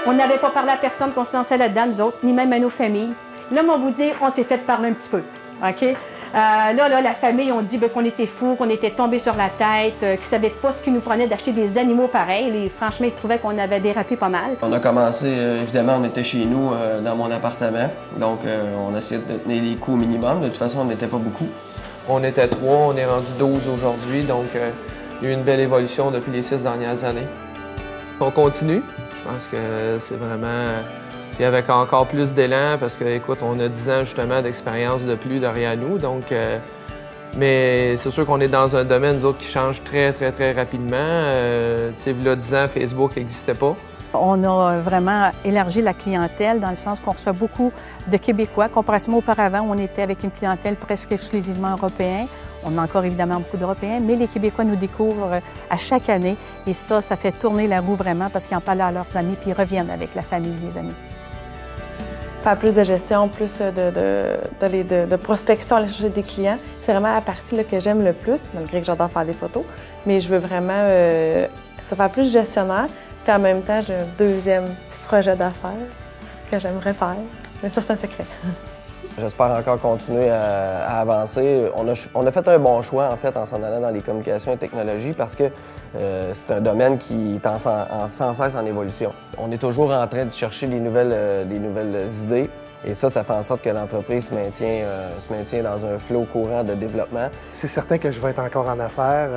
On n'avait pas parlé à personne qu'on se lançait là-dedans, nous autres, ni même à nos familles. Là, on va vous dire, on s'est fait parler un petit peu. OK? Là, la famille, on dit qu'on était fous, qu'on était tombés sur la tête, qu'ils ne savaient pas ce qui nous prenait d'acheter des animaux pareils. Et franchement, ils trouvaient qu'on avait dérapé pas mal. On a commencé, évidemment, on était chez nous, dans mon appartement. Donc, on essayait de tenir les coûts au minimum. De toute façon, on n'était pas beaucoup. On était 3, on est rendu 12 aujourd'hui. Donc, il y a eu une belle évolution depuis les 6 dernières années. On continue. Je pense que c'est vraiment... Puis avec encore plus d'élan, parce que, écoute, on a 10 ans justement d'expérience de plus derrière nous. Donc, mais c'est sûr qu'on est dans un domaine, nous autres, qui change très, très, très rapidement. Tu sais, là, 10 ans, Facebook n'existait pas. On a vraiment élargi la clientèle dans le sens qu'on reçoit beaucoup de Québécois. Comparativement auparavant, on était avec une clientèle presque exclusivement européenne. On a encore évidemment beaucoup d'Européens, mais les Québécois nous découvrent à chaque année. Et ça fait tourner la roue vraiment parce qu'ils en parlent à leurs amis puis ils reviennent avec la famille des amis. Faire plus de gestion, plus de prospection, aller chercher des clients. C'est vraiment la partie là, que j'aime le plus, malgré que j'adore faire des photos. Mais je veux vraiment ça faire plus gestionnaire. Puis en même temps, j'ai un deuxième petit projet d'affaires que j'aimerais faire. Mais ça, c'est un secret. J'espère encore continuer à avancer. On a fait un bon choix, en fait, en s'en allant dans les communications et technologies parce que c'est un domaine qui est sans cesse en évolution. On est toujours en train de chercher des nouvelles idées et ça fait en sorte que l'entreprise se maintient dans un flot courant de développement. C'est certain que je vais être encore en affaires.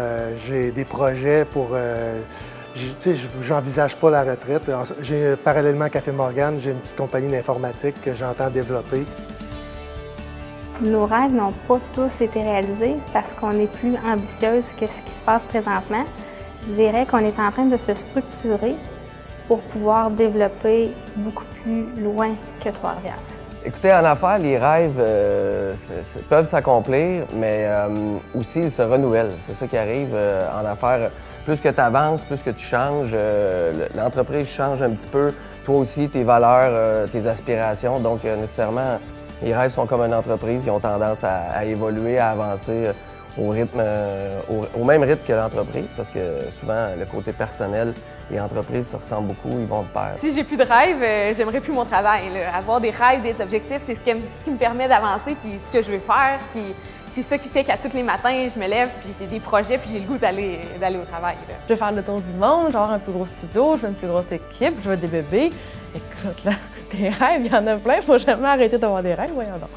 J'ai des projets pour... J'envisage pas la retraite. Parallèlement à Café Morgane, j'ai une petite compagnie d'informatique que j'entends développer. Nos rêves n'ont pas tous été réalisés parce qu'on est plus ambitieuse que ce qui se passe présentement. Je dirais qu'on est en train de se structurer pour pouvoir développer beaucoup plus loin que Trois-Rivières. Écoutez, en affaires, les rêves peuvent s'accomplir, mais aussi ils se renouvellent. C'est ça qui arrive en affaires. Plus que tu avances, plus que tu changes, l'entreprise change un petit peu. Toi aussi, tes valeurs, tes aspirations. Donc, nécessairement, les rêves sont comme une entreprise. Ils ont tendance à évoluer, à avancer au même rythme que l'entreprise, parce que souvent, le côté personnel et entreprise se ressemblent beaucoup, ils vont de pair. Si j'ai plus de rêves, j'aimerais plus mon travail. Là. Avoir des rêves, des objectifs, c'est ce qui me permet d'avancer, puis ce que je veux faire. Puis c'est ça qui fait qu'à tous les matins, je me lève, puis j'ai des projets, puis j'ai le goût d'aller au travail. Là. Je veux faire le tour du monde, genre un plus gros studio, je veux une plus grosse équipe, je veux des bébés. Écoute, là, des rêves, il y en a plein, il faut jamais arrêter d'avoir des rêves, voyons donc.